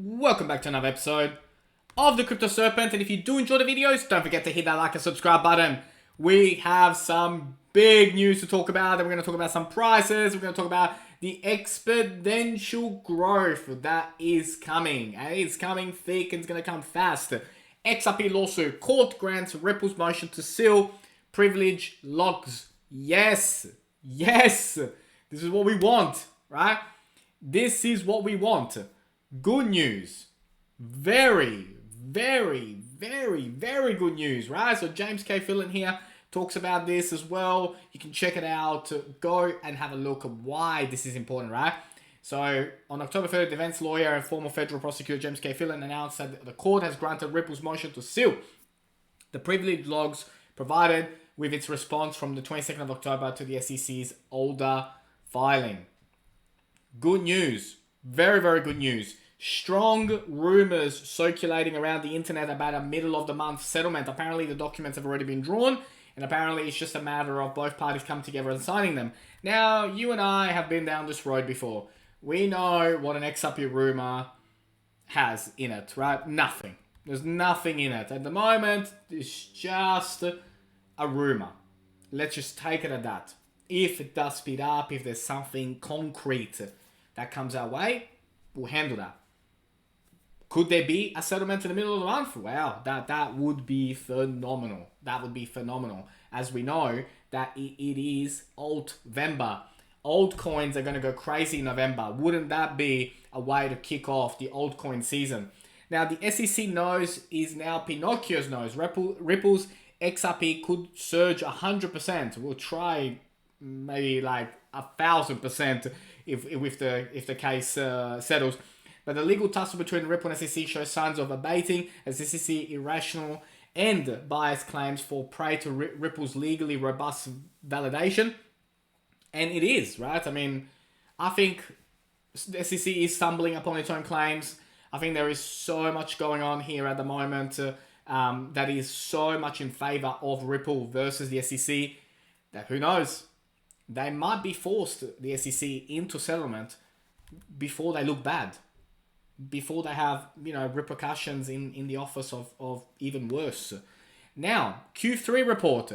Welcome back to another episode of the Crypto Serpent, and if you do enjoy the videos, don't forget to hit that like and subscribe button. We have some big news to talk about, and we're going to talk about some prices, we're going to talk about the exponential growth that is coming, and it's coming thick and it's going to come fast. XRP lawsuit, court grants Ripple's motion to seal privilege logs. Yes, this is what we want, right? This is what we want. Good news. Very good news, right? So James K. Fillon here talks about this as well. You can check it out. Go and have a look at why this is important, right? So on October 3rd, defense lawyer and former federal prosecutor James K. Fillon announced that the court has granted Ripple's motion to seal the privilege logs provided with its response from the 22nd of October to the SEC's older filing. Good news. Very good news. Strong rumors circulating around the internet about a middle of the month settlement. Apparently the documents have already been drawn, and apparently it's just a matter of both parties coming together and signing them. Now, you and I have been down this road before. We know what an XRP rumor has in it, right? Nothing. There's nothing in it. At the moment, it's just a rumor. Let's just take it at that. If it does speed up, if there's something concrete that comes our way, we'll handle that. Could there be a settlement in the middle of the month? Wow, that would be phenomenal. That would be phenomenal. As we know, that it is Alt-Vember. Altcoins are going to go crazy in November. Wouldn't that be a way to kick off the altcoin season? Now, the SEC nose is now Pinocchio's nose. Ripple's XRP could surge 100%. We'll try maybe like 1,000% if the case settles. But the legal tussle between Ripple and SEC shows signs of abating as SEC irrational and biased claims fall prey to Ripple's legally robust validation. And it is, right? I mean, I think the SEC is stumbling upon its own claims. I think there is so much going on here at the moment that is so much in favor of Ripple versus the SEC that who knows? They might be forced, the SEC, into settlement before they look bad. Before they have, repercussions in the office of even worse. Now, Q3 report.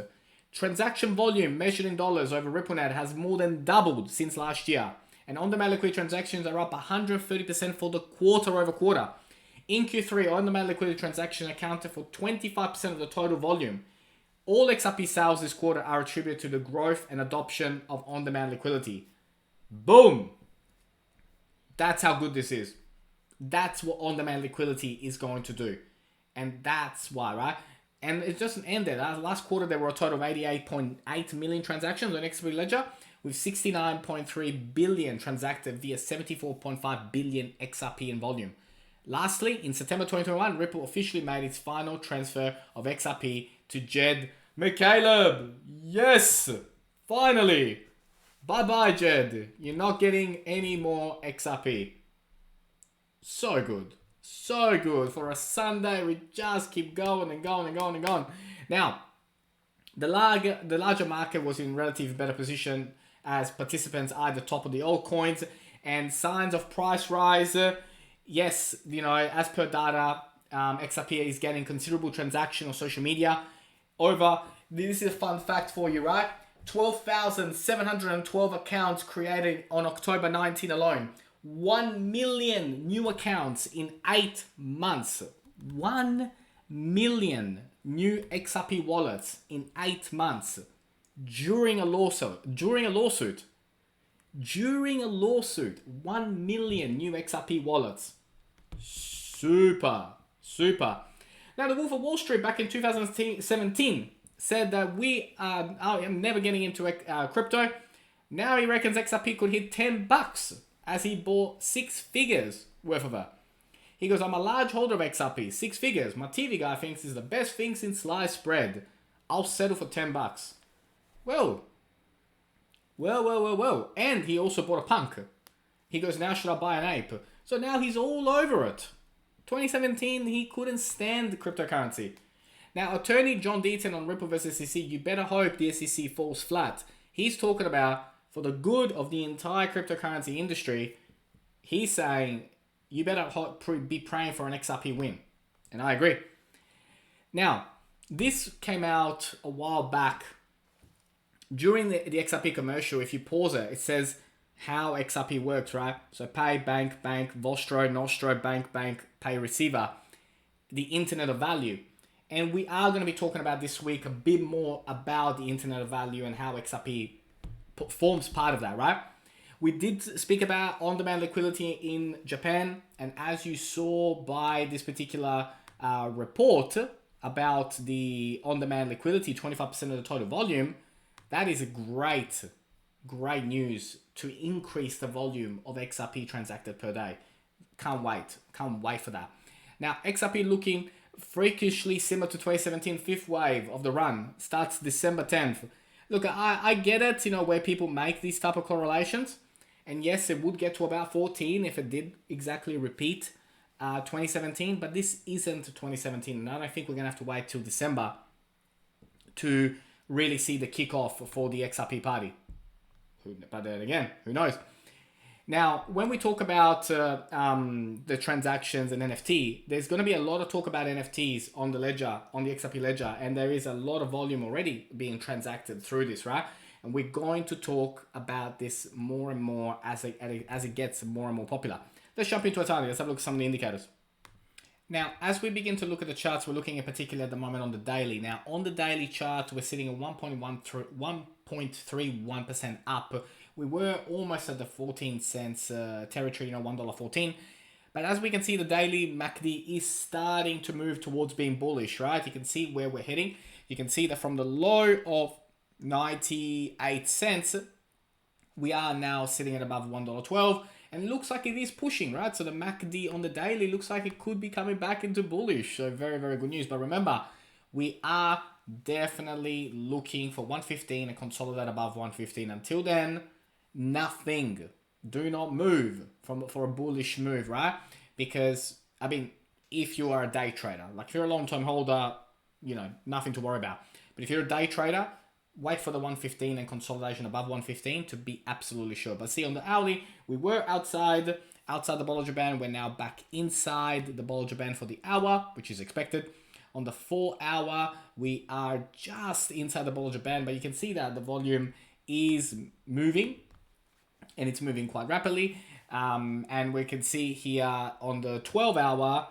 Transaction volume measured in dollars over RippleNet has more than doubled since last year. And on-demand liquidity transactions are up 130% for the quarter over quarter. In Q3, on-demand liquidity transactions accounted for 25% of the total volume. All XRP sales this quarter are attributed to the growth and adoption of on-demand liquidity. Boom! That's how good this is. That's what on-demand liquidity is going to do. And that's why, right? And it doesn't end there. Last quarter, there were a total of 88.8 million transactions on XRP Ledger, with 69.3 billion transacted via 74.5 billion XRP in volume. Lastly, in September 2021, Ripple officially made its final transfer of XRP to Jed McCaleb. Yes! Finally! Bye-bye, Jed. You're not getting any more XRP. So good. So good. For a Sunday, we just keep going and going and going and going. Now, the larger market was in relative better position as participants are at the top of the altcoins and signs of price rise. Yes, as per data, XRP is getting considerable traction on social media. This is a fun fact for you, right? 12,712 accounts created on October 19 alone. 1 million new accounts in 8 months. 1 million new XRP wallets in 8 months during a lawsuit. 1 million new XRP wallets. Super. Now, the Wolf of Wall Street back in 2017 said that we are never getting into crypto. Now he reckons XRP could hit $10 as he bought 6 figures worth of it. He goes, I'm a large holder of XRP, 6 figures. My TV guy thinks it's the best thing since sliced bread. I'll settle for $10. Well. And he also bought a punk. He goes, now should I buy an ape? So now he's all over it. 2017, he couldn't stand the cryptocurrency. Now, attorney John Deaton on Ripple vs. SEC, you better hope the SEC falls flat. He's talking about, for the good of the entire cryptocurrency industry, he's saying you better be praying for an XRP win. And I agree. Now, this came out a while back. During the XRP commercial, if you pause it, it says how XRP works, right? So pay, bank, Vostro, Nostro, bank, pay, receiver. The Internet of Value. And we are going to be talking about this week a bit more about the Internet of Value and how XRP forms part of that, right? We did speak about on-demand liquidity in Japan. And as you saw by this particular report about the on-demand liquidity, 25% of the total volume, that is a great news to increase the volume of XRP transacted per day. Can't wait for that. Now, XRP looking freakishly similar to 2017 fifth wave of the run. Starts December 10th. Look, I get it, where people make these type of correlations. And yes, it would get to about 14 if it did exactly repeat 2017. But this isn't 2017. And I don't think we're going to have to wait till December to really see the kickoff for the XRP party. But then again, who knows? Now, when we talk about the transactions and NFT, there's going to be a lot of talk about NFTs on the ledger, on the XRP ledger, and there is a lot of volume already being transacted through this, right? And we're going to talk about this more and more as it gets more and more popular. Let's jump into it. Let's have a look at some of the indicators. Now, as we begin to look at the charts, we're looking in particular at the moment on the daily. Now, on the daily chart, we're sitting at 1.31% up. We were almost at the 14 cents territory, $1.14. But as we can see, the daily MACD is starting to move towards being bullish, right? You can see where we're heading. You can see that from the low of 98 cents, we are now sitting at above $1.12. And it looks like it is pushing, right? So the MACD on the daily looks like it could be coming back into bullish. So very, very good news. But remember, we are definitely looking for 115 and consolidate above 115. Until then, nothing. Do not move for a bullish move, right? Because, if you are a day trader, like if you're a long-term holder, nothing to worry about. But if you're a day trader, wait for the 115 and consolidation above 115 to be absolutely sure. But see, on the hourly, we were outside the Bollinger Band. We're now back inside the Bollinger Band for the hour, which is expected. On the 4 hour, we are just inside the Bollinger Band, but you can see that the volume is moving, and it's moving quite rapidly. And we can see here on the 12 hour,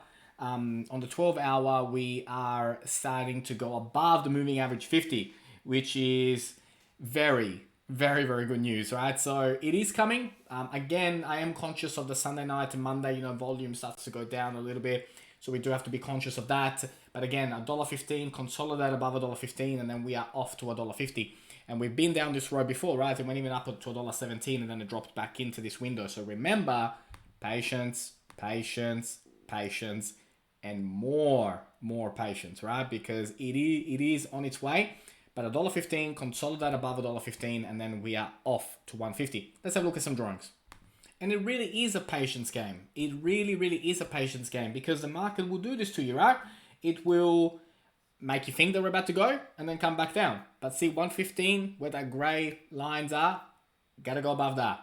we are starting to go above the moving average 50, which is very, very, very good news, right? So it is coming. Again, I am conscious of the Sunday night and Monday, volume starts to go down a little bit. So we do have to be conscious of that. But again, $1.15, consolidate above $1.15, and then we are off to $1.50. And we've been down this road before, right? It went even up to $1.17, and then it dropped back into this window. So remember, patience, and more patience, right? Because it is on its way. But $1.15, consolidate above $1.15, and then we are off to 150. Let's have a look at some drawings. And it really is a patience game. It really, really is a patience game, because the market will do this to you, right? It will make you think they're about to go and then come back down. But see, 115, where that gray lines are, gotta go above that.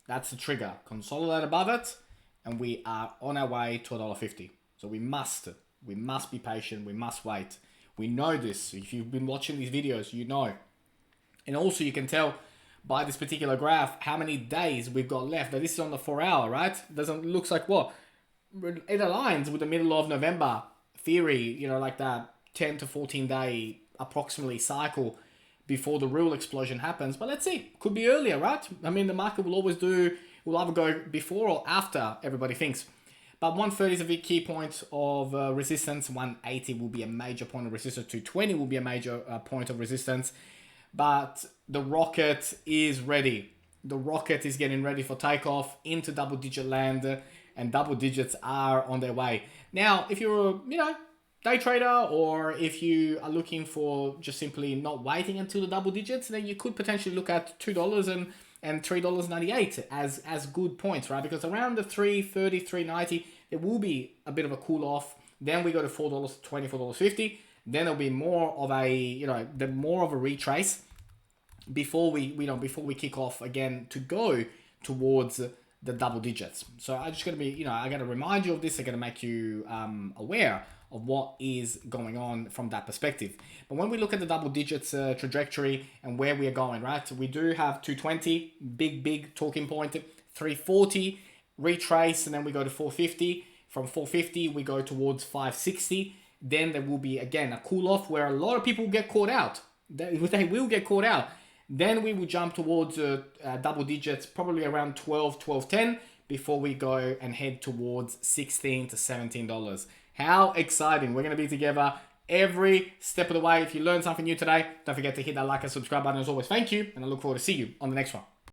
That's the trigger. Consolidate above it, and we are on our way to $1.50. So we must be patient. We must wait. We know this. If you've been watching these videos, you know. And also you can tell by this particular graph how many days we've got left. Now, this is on the 4 hour, right? Looks like what? It aligns with the middle of November theory, like that 10 to 14 day approximately cycle before the real explosion happens. But let's see. Could be earlier, right? The market will either go before or after everybody thinks. But 130 is a big key point of resistance. 180 will be a major point of resistance. 220 will be a major point of resistance. But the rocket is ready. The rocket is getting ready for takeoff into double-digit land, and double digits are on their way. Now, if you're a day trader, or if you are looking for just simply not waiting until the double digits, then you could potentially look at $2 and $3.98 as good points, right? Because around the $3.30, $3.90, there will be a bit of a cool off. Then we go to $4.20, $4.50. Then there'll be more of a retrace before we kick off again to go towards the double digits. So I just got to be, I got to remind you of this. I got to make you aware of what is going on from that perspective. But when we look at the double digits trajectory and where we are going, right? We do have 220, big talking point, 340, retrace, and then we go to 450. From 450, we go towards 560. Then there will be, again, a cool off where a lot of people get caught out. They will get caught out. Then we will jump towards double digits, probably around 12.10 before we go and head towards $16 to $17. How exciting. We're going to be together every step of the way. If you learned something new today, don't forget to hit that like and subscribe button as always. Thank you, and I look forward to see you on the next one.